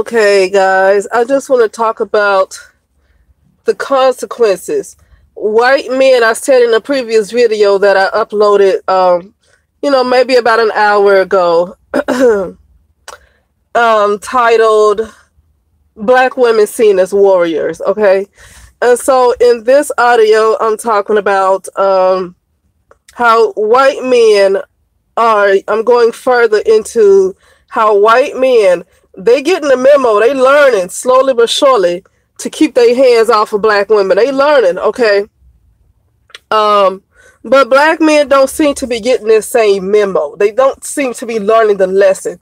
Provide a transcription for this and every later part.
Okay, guys, I just want to talk about the consequences. White men, I said in a previous video that I uploaded, maybe about an hour ago, titled Black Women Seen as Warriors, okay? And so in this audio, I'm talking about how white men are, I'm going further into how white men, they getting the memo, they learning slowly but surely to keep their hands off of black women. They learning, okay? But black men don't seem to be getting this same memo. They don't seem to be learning the lesson.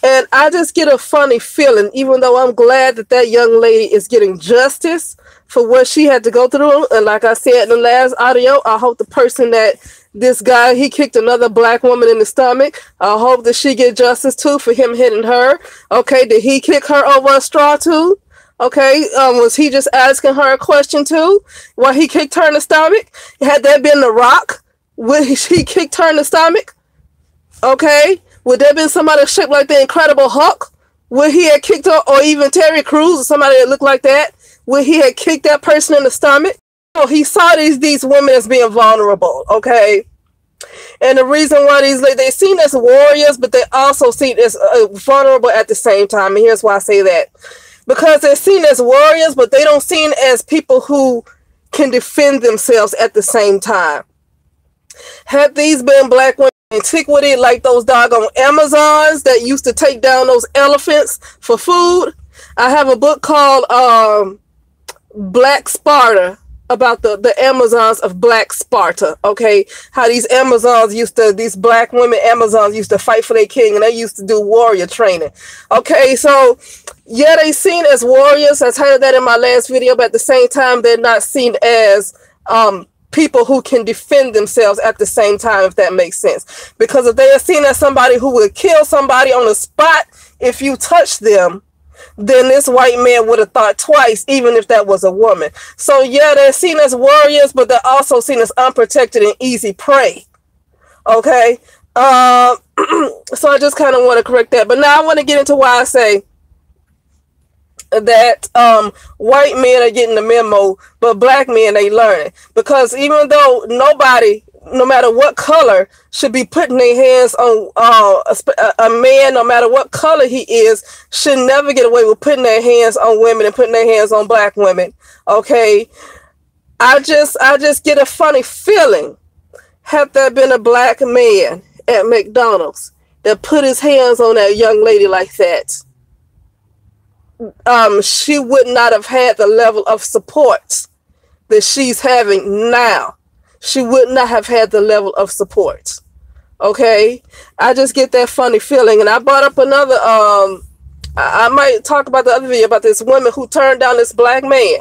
And I just get a funny feeling, even though I'm glad that that young lady is getting justice for what she had to go through. And like I said in the last audio, I hope the person that this guy, he kicked another black woman in the stomach. I hope that she get justice too for him hitting her. Okay, did he kick her over a straw too? Okay, was he just asking her a question too while he kicked her in the stomach? Had that been The Rock, would he kicked her in the stomach? Okay, would there been somebody shaped like the Incredible Hulk? Would he have kicked her, or even Terry Crews or somebody that looked like that? Would he have kicked that person in the stomach? So he saw these women as being vulnerable, okay? And the reason why they're seen as warriors, but they also seen as vulnerable at the same time. And here's why I say that. Because they're seen as warriors, but they don't seen as people who can defend themselves at the same time. Had these been black women in antiquity, like those doggone Amazons that used to take down those elephants for food? I have a book called Black Sparta, about the Amazons of Black Sparta, okay? How these black women Amazons used to fight for their king, and they used to do warrior training. Okay, so yeah, they seen as warriors. I titled that in my last video, but at the same time, they're not seen as people who can defend themselves at the same time, if that makes sense. Because if they are seen as somebody who would kill somebody on the spot if you touch them, then this white man would have thought twice, even if that was a woman. So yeah, they're seen as warriors, but they're also seen as unprotected and easy prey. Okay? So I just kind of want to correct that. But now I want to get into why I say that white men are getting the memo, but black men, they learning. Because even though nobody, no matter what color, should be putting their hands on a man, no matter what color he is, should never get away with putting their hands on women and putting their hands on black women. Okay, I just get a funny feeling. Had there been a black man at McDonald's that put his hands on that young lady like that, she would not have had the level of support that she's having now. She would not have had the level of support. Okay? I just get that funny feeling. And I brought up another, I might talk about the other video about this woman who turned down this black man.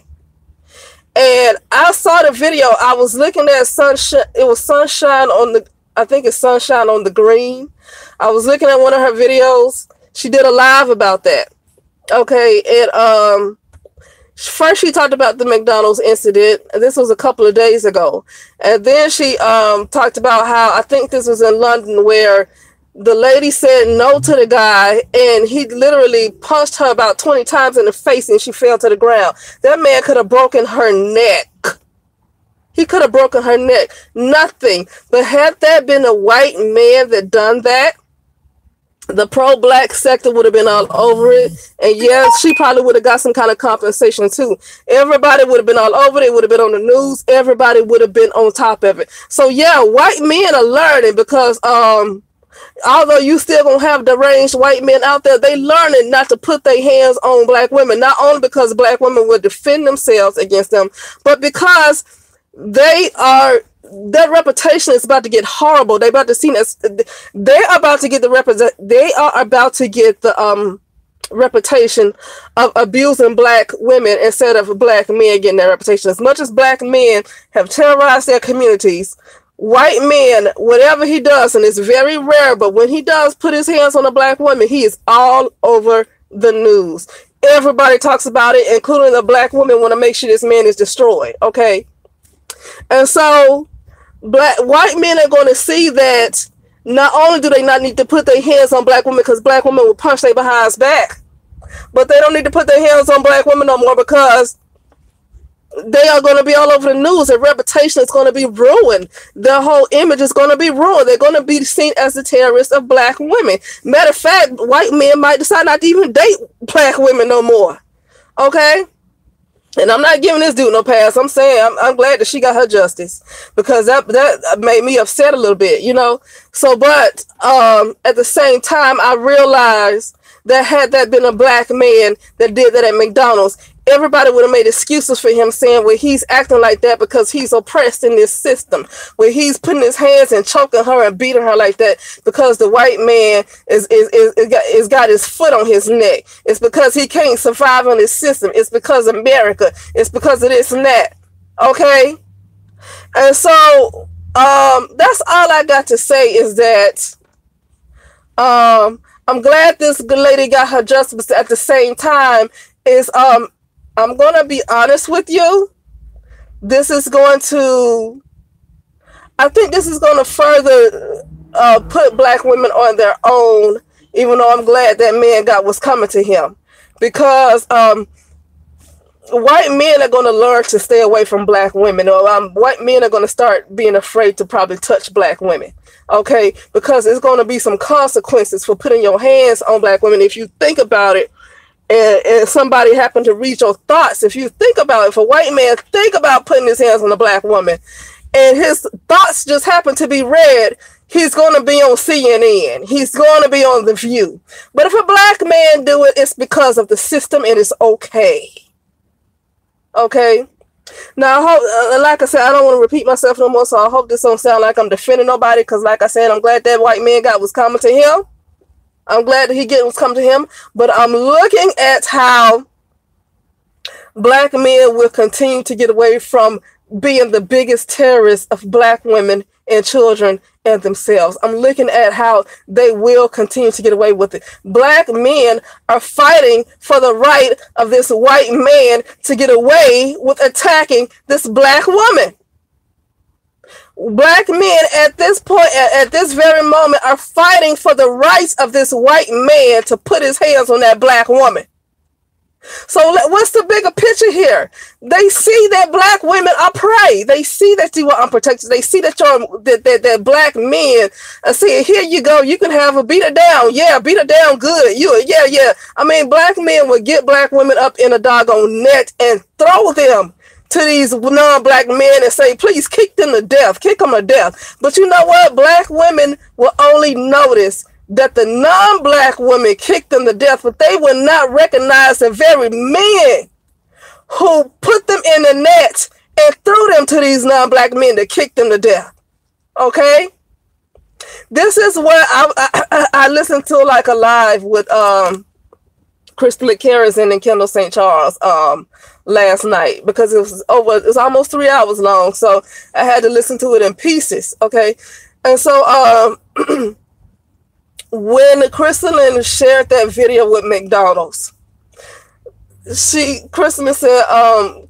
And I saw the video. I was looking at Sunshine. It was Sunshine on the, I think it's Sunshine on the Green. I was looking at one of her videos. She did a live about that. Okay, and first she talked about the McDonald's incident, and this was a couple of days ago. And then she talked about how, I think this was in London, where the lady said no to the guy, and he literally punched her about 20 times in the face, and she fell to the ground. That man could have broken her neck. He could have broken her neck. Nothing. But had that been a white man that done that, the pro-black sector would have been all over it. And yes, she probably would have got some kind of compensation too. Everybody would have been all over it. It would have been on the news. Everybody would have been on top of it. So yeah, white men are learning, because although you still gonna have deranged white men out there, they learning not to put their hands on black women. Not only because black women will defend themselves against them, but because their reputation is about to get horrible. They're about to see us. They're about to get They are about to get the reputation of abusing black women instead of black men getting that reputation. As much as black men have terrorized their communities, white men, whatever he does, and it's very rare, but when he does put his hands on a black woman, he is all over the news. Everybody talks about it, including the black women want to make sure this man is destroyed. Okay, and so white men are going to see that not only do they not need to put their hands on black women, because black women will punch their behinds back, But they don't need to put their hands on black women no more, because they are going to be all over the news. Their reputation is going to be ruined. Their whole image is going to be ruined. They're going to be seen as the terrorists of black women. Matter of fact, white men might decide not to even date black women no more. Okay? And I'm not giving this dude no pass. I'm saying I'm glad that she got her justice, because that made me upset a little bit, you know. So, but at the same time, I realized that had that been a black man that did that at McDonald's, everybody would have made excuses for him, saying, well, he's acting like that because he's oppressed in this system, where he's putting his hands and choking her and beating her like that because the white man is got his foot on his neck. It's because he can't survive on this system. It's because of America. It's because of this and that. Okay? And so that's all I got to say, is that I'm glad this good lady got her justice, but at the same time is I'm gonna be honest with you. I think this is gonna further put black women on their own, even though I'm glad that man got what's coming to him, because white men are going to learn to stay away from black women, or white men are going to start being afraid to probably touch black women. Okay, because it's going to be some consequences for putting your hands on black women. If you think about it, and somebody happened to read your thoughts, if you think about it, if a white man think about putting his hands on a black woman, and his thoughts just happen to be read, he's going to be on CNN. He's going to be on The View. But if a black man do it, it's because of the system, and it's okay. Okay? Now, like I said, I don't want to repeat myself no more, so I hope this don't sound like I'm defending nobody, because like I said, I'm glad that white man got what's coming to him. I'm glad that he get what's coming to him, but I'm looking at how black men will continue to get away from being the biggest terrorists of black women and children and themselves. I'm looking at how they will continue to get away with it. Black men are fighting for the right of this white man to get away with attacking this black woman. Black men at this point, at this very moment, are fighting for the rights of this white man to put his hands on that black woman. So what's the bigger picture here? They see that black women are prey. They see that you are unprotected. They see that that black men are saying, here you go, you can have her, beat her down. Yeah, beat her down good. Yeah. I mean, black men would get black women up in a doggone net and throw them to these non-black men and say, please kick them to death. Kick them to death. But you know what? Black women will only notice that the non-black women kicked them to death, but they will not recognize the very men who put them in the net and threw them to these non-black men to kick them to death. Okay? This is what I listened to, like, a live with Crystal Carrison and Kendall St. Charles last night, because it was almost 3 hours long, so I had to listen to it in pieces. Okay? And so when Crystalline shared that video with McDonald's, Crystalline said,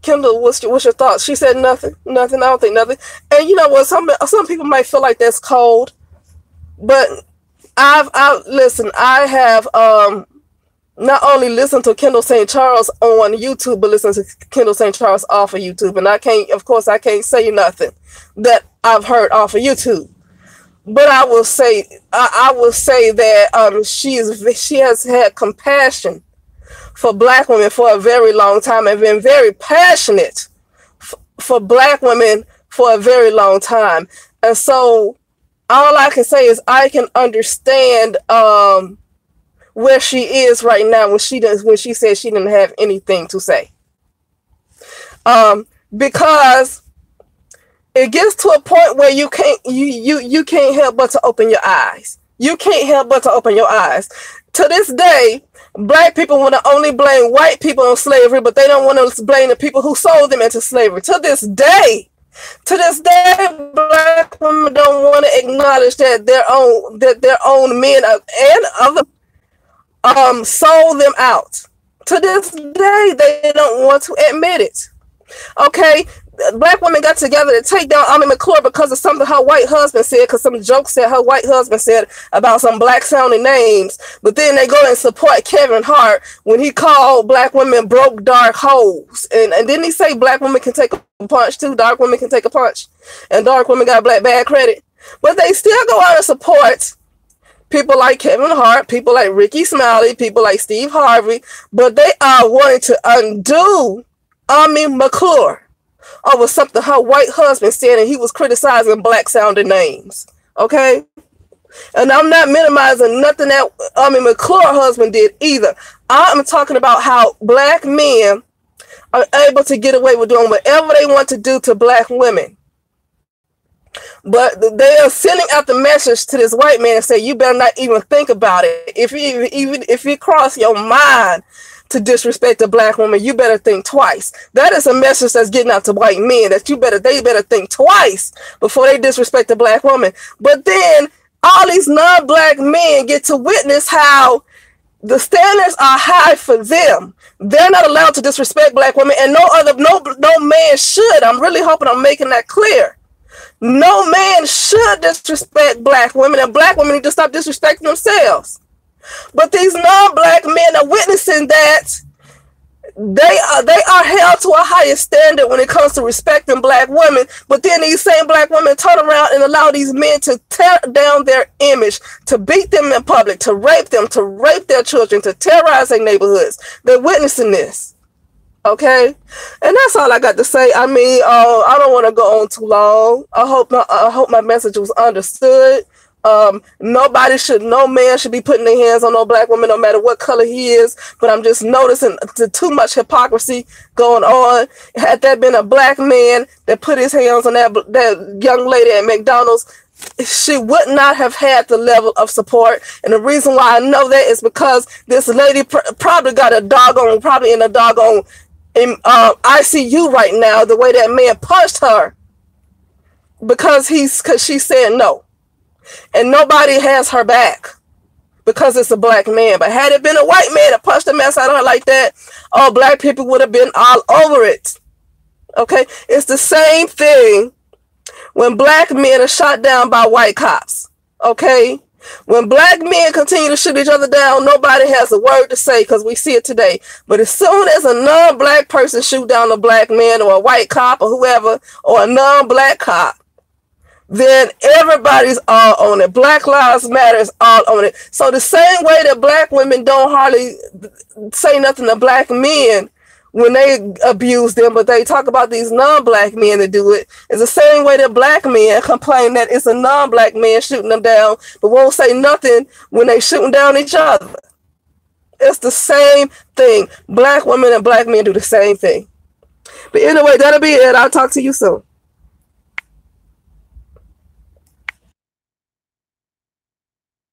Kendall, what's your thoughts? She said, nothing. I don't think nothing. And you know what? Some people might feel like that's cold, but I have not only listened to Kendall St. Charles on YouTube, but listened to Kendall St. Charles off of YouTube. And I can't say nothing that I've heard off of YouTube. But I will say that she has had compassion for black women for a very long time, and been very passionate for black women for a very long time. And so all I can say is I can understand where she is right now when she said she didn't have anything to say. Because it gets to a point where you can't help but to open your eyes. You can't help but to open your eyes. To this day, black people want to only blame white people on slavery, but they don't want to blame the people who sold them into slavery. To this day, black women don't want to acknowledge that their own men and other sold them out. To this day, they don't want to admit it. Okay, black women got together to take down Amy McClure because of something her white husband said, because some jokes that her white husband said about some black sounding names. But then they go and support Kevin Hart when he called black women broke dark hoes. And didn't he say black women can take a punch too? Dark women can take a punch. And dark women got black bad credit. But they still go out and support people like Kevin Hart, people like Ricky Smiley, people like Steve Harvey. But they are wanting to undo Amy McClure over something her white husband said, and he was criticizing black sounding names. Okay? And I'm not minimizing nothing that Amy McClure husband did either. I'm talking about how black men are able to get away with doing whatever they want to do to black women. But they are sending out the message to this white man and say, you better not even think about it. If you cross your mind to disrespect a black woman, you better think twice. That is a message that's getting out to white men, that they better think twice before they disrespect a black woman. But then all these non-black men get to witness how the standards are high for them. They're not allowed to disrespect black women, and no man should. I'm really hoping I'm making that clear. No man should disrespect black women, and black women need to stop disrespecting themselves. But these non-black men are witnessing that they are held to a higher standard when it comes to respecting black women. But then these same black women turn around and allow these men to tear down their image, to beat them in public, to rape them, to rape their children, to terrorize their neighborhoods. They're witnessing this. Okay, and that's all I got to say. I mean, I don't want to go on too long. I hope my message was understood. No man should be putting their hands on no black woman, no matter what color he is. But I'm just noticing too much hypocrisy going on. Had that been a black man that put his hands on that young lady at McDonald's, she would not have had the level of support. And the reason why I know that is because this lady probably got probably in a doggone ICU right now, the way that man punched her because she said no. And nobody has her back because it's a black man. But had it been a white man that punched the mess out of her like that, all black people would have been all over it. Okay? It's the same thing when black men are shot down by white cops. Okay? When black men continue to shoot each other down, nobody has a word to say because we see it today. But as soon as a non-black person shoot down a black man or a white cop or whoever, or a non-black cop, then everybody's all on it. Black Lives Matter is all on it. So the same way that black women don't hardly say nothing to black men when they abuse them, but they talk about these non-black men that do it, is the same way that black men complain that it's a non-black man shooting them down, but won't say nothing when they shooting down each other. It's the same thing. Black women and black men do the same thing. But anyway, that'll be it. I'll talk to you soon.